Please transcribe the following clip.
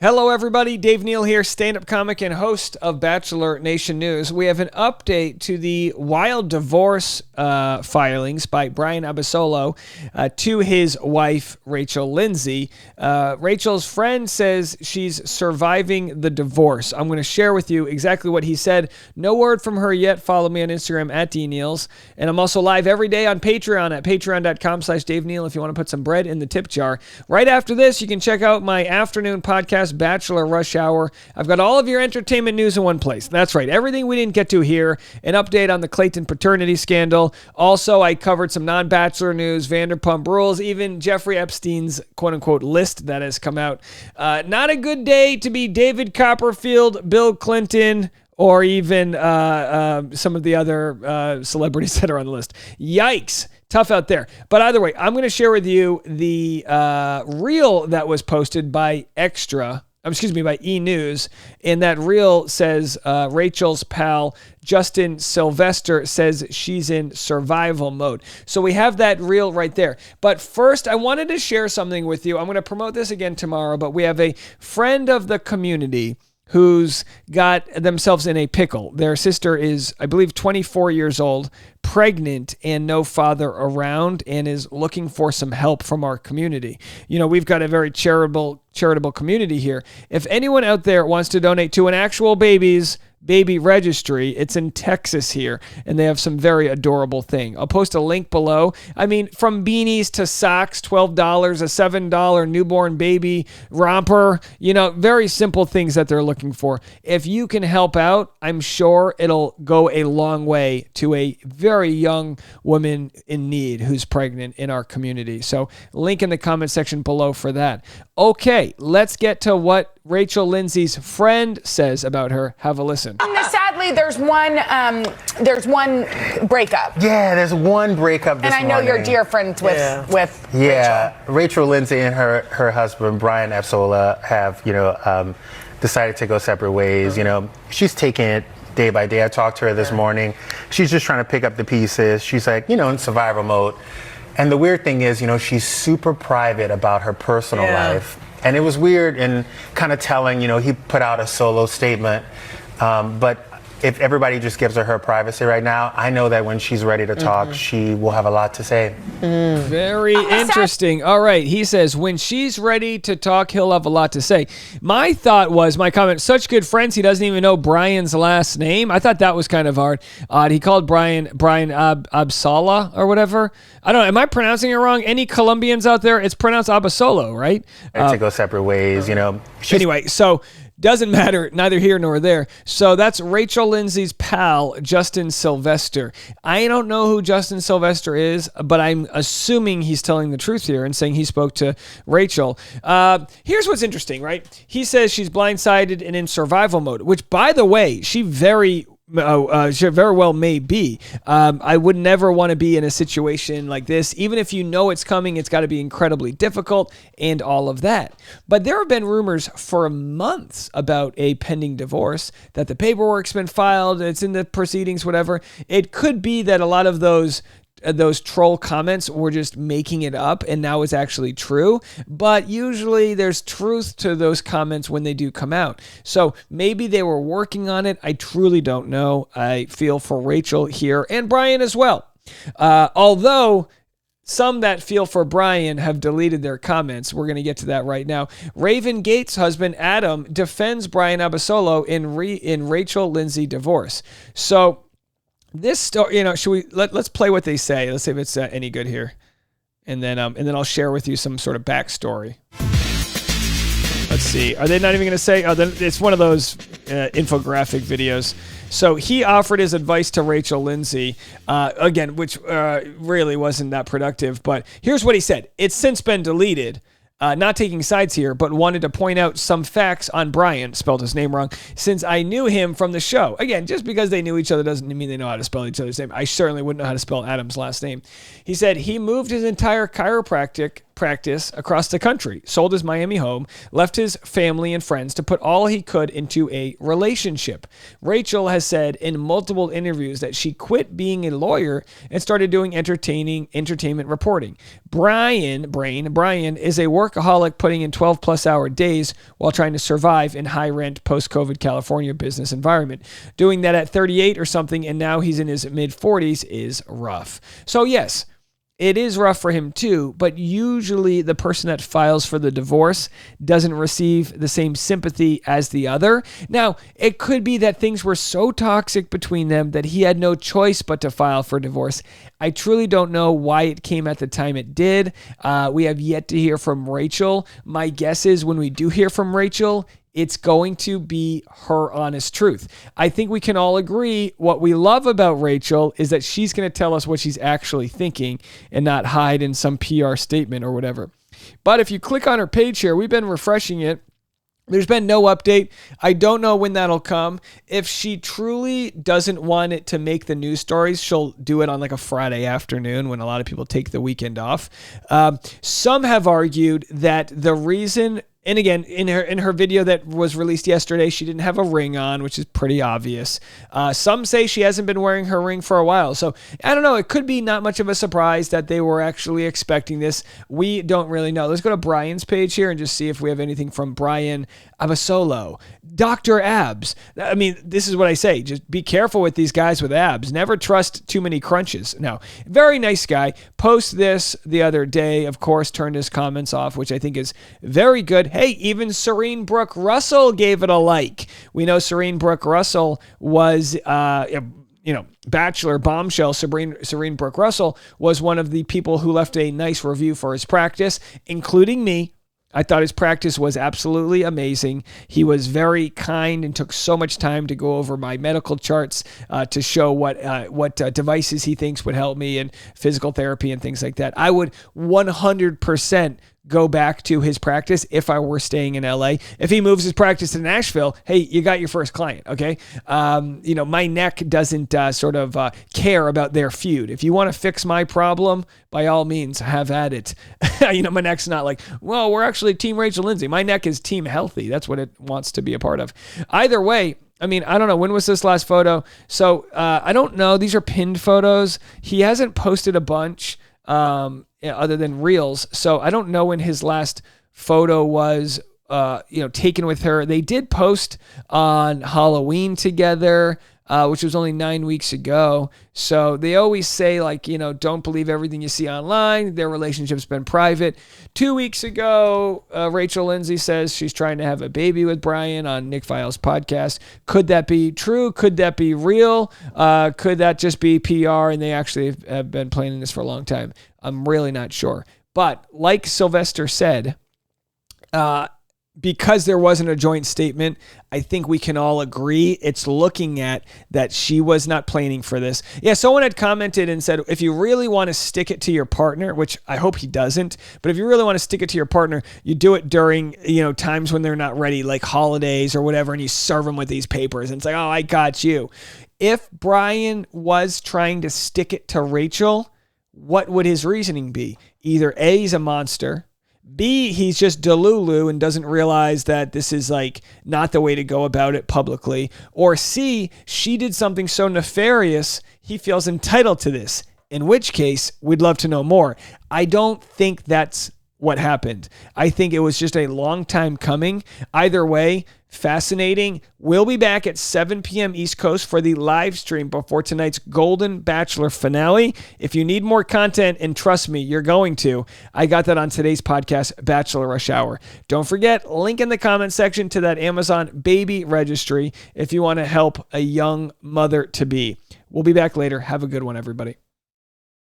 Hello, everybody. Dave Neal here, stand-up comic and host of Bachelor Nation News. We have an update to the wild divorce filings by Brian Abasolo to his wife, Rachel Lindsay. Rachel's friend says she's surviving the divorce. I'm going to share with you exactly what he said. No word from her yet. Follow me on Instagram at DNeals. And I'm also live every day on Patreon at patreon.com/Dave Neal if you want to put some bread in the tip jar. Right after this, you can check out my afternoon podcast, Bachelor Rush Hour. I've got all of your entertainment news in one place. That's right. Everything we didn't get to here. An update on the Clayton paternity scandal. Also, I covered some non-Bachelor news, Vanderpump Rules, even Jeffrey Epstein's quote-unquote list that has come out. Not a good day to be David Copperfield, Bill Clinton, or even some of the other celebrities that are on the list. Yikes. Tough out there. But either way, I'm going to share with you the reel that was posted by by E! News. And that reel says Rachel's pal, Justin Sylvester, says she's in survival mode. So we have that reel right there. But first, I wanted to share something with you. I'm going to promote this again tomorrow, but we have a friend of the community who's got themselves in a pickle. Their sister is, I believe, 24 years old, pregnant, and no father around, and is looking for some help from our community. You know, we've got a very charitable community here. If anyone out there wants to donate to an actual baby registry, it's in Texas here, and they have some very adorable thing. I'll post a link below. I mean, from beanies to socks, $12, a $7 newborn baby romper, very simple things that they're looking for. If you can help out, I'm sure it'll go a long way to a very young woman in need who's pregnant in our community. So link in the comment section below for that. Okay, let's get to what Rachel Lindsay's friend says about her. Have a listen. Sadly, there's one breakup. Yeah, there's one breakup this morning. And I know you're dear friends with Rachel. Rachel Lindsay and her husband, Brian Abasolo, have, decided to go separate ways. She's taking it day by day. I talked to her this morning. She's just trying to pick up the pieces. She's like, in survival mode. And the weird thing is, she's super private about her personal life. And it was weird and kind of telling, he put out a solo statement. But if everybody just gives her privacy right now, I know that when she's ready to talk, she will have a lot to say. Very interesting. All right. He says, when she's ready to talk, he'll have a lot to say. My comment, such good friends, he doesn't even know Brian's last name. I thought that was kind of odd. He called Brian Absala or whatever. I don't know. Am I pronouncing it wrong? Any Colombians out there? It's pronounced Abasolo, right? To go separate ways, Anyway, so doesn't matter, neither here nor there. So that's Rachel Lindsay's pal, Justin Sylvester. I don't know who Justin Sylvester is, but I'm assuming he's telling the truth here and saying he spoke to Rachel. Here's what's interesting, right? He says she's blindsided and in survival mode, which, by the way, she very well may be. I would never want to be in a situation like this. Even if you know it's coming, it's got to be incredibly difficult and all of that. But there have been rumors for months about a pending divorce, that the paperwork's been filed, it's in the proceedings, whatever. It could be that a lot of those troll comments were just making it up and now it's actually true. But usually there's truth to those comments when they do come out. So maybe they were working on it. I truly don't know. I feel for Rachel here and Brian as well. Although some that feel for Brian have deleted their comments. We're going to get to that right now. Raven Gates' husband, Adam, defends Brian Abasolo in Rachel Lindsay divorce. So this story, should we let's play what they say. Let's see if it's any good here, and then I'll share with you some sort of backstory. Let's see. Are they not even going to say? Oh, then it's one of those infographic videos. So he offered his advice to Rachel Lindsay, again, which really wasn't that productive. But here's what he said. It's since been deleted. Not taking sides here, but wanted to point out some facts on Brian, spelled his name wrong, since I knew him from the show. Again, just because they knew each other doesn't mean they know how to spell each other's name. I certainly wouldn't know how to spell Adam's last name. He said he moved his entire chiropractic practice across the country, sold his Miami home, left his family and friends to put all he could into a relationship. Rachel has said in multiple interviews that she quit being a lawyer and started doing entertainment reporting. Brian is a workaholic putting in 12-plus hour days while trying to survive in high-rent post-COVID California business environment. Doing that at 38 or something, and now he's in his mid-40s, is rough. So yes, it is rough for him too, but usually the person that files for the divorce doesn't receive the same sympathy as the other. Now, it could be that things were so toxic between them that he had no choice but to file for divorce. I truly don't know why it came at the time it did. We have yet to hear from Rachel. My guess is when we do hear from Rachel, it's going to be her honest truth. I think we can all agree what we love about Rachel is that she's going to tell us what she's actually thinking and not hide in some PR statement or whatever. But if you click on her page here, we've been refreshing it. There's been no update. I don't know when that'll come. If she truly doesn't want it to make the news stories, she'll do it on like a Friday afternoon when a lot of people take the weekend off. Some have argued that the reason, and again, in her video that was released yesterday, she didn't have a ring on, which is pretty obvious. Some say she hasn't been wearing her ring for a while. So I don't know. It could be not much of a surprise that they were actually expecting this. We don't really know. Let's go to Brian's page here and just see if we have anything from Brian Abasolo. Dr. Abs. I mean, this is what I say. Just be careful with these guys with abs. Never trust too many crunches. No, very nice guy. Post this the other day, of course, turned his comments off, which I think is very good. Hey, even Serene Brooke Russell gave it a like. We know Serene Brooke Russell was, Bachelor bombshell. Serene Brooke Russell was one of the people who left a nice review for his practice, including me. I thought his practice was absolutely amazing. He was very kind and took so much time to go over my medical charts to show what devices he thinks would help me and physical therapy and things like that. I would 100% go back to his practice if I were staying in LA. If he moves his practice to Nashville, hey, you got your first client, okay? My neck doesn't care about their feud. If you want to fix my problem, by all means, have at it. My neck's not like, well, we're actually Team Rachel Lindsay. My neck is Team Healthy. That's what it wants to be a part of. Either way, I don't know. When was this last photo? So I don't know. These are pinned photos. He hasn't posted a bunch. Other than reels. So I don't know when his last photo was, taken with her. They did post on Halloween together, which was only 9 weeks ago. So they always say don't believe everything you see online. Their relationship's been private. 2 weeks ago, Rachel Lindsay says she's trying to have a baby with Brian on Nick Viall's podcast. Could that be true? Could that be real? Could that just be PR and they actually have been planning this for a long time? I'm really not sure. But like Sylvester said, because there wasn't a joint statement, I think we can all agree it's looking at that she was not planning for this. Yeah, someone had commented and said, if you really want to stick it to your partner, which I hope he doesn't, but if you really want to stick it to your partner, you do it during, times when they're not ready, like holidays or whatever, and you serve them with these papers. And it's like, oh, I got you. If Brian was trying to stick it to Rachel, what would his reasoning be? Either A, he's a monster, B, he's just delulu and doesn't realize that this is not the way to go about it publicly, or C, she did something so nefarious he feels entitled to this, in which case we'd love to know more. I don't think that's what happened. I think it was just a long time coming. Either way, fascinating. We'll be back at 7 p.m. East Coast for the live stream before tonight's Golden Bachelor finale. If you need more content, and trust me, you're going to, I got that on today's podcast, Bachelor Rush Hour. Don't forget, link in the comment section to that Amazon baby registry if you want to help a young mother-to-be. We'll be back later. Have a good one, everybody.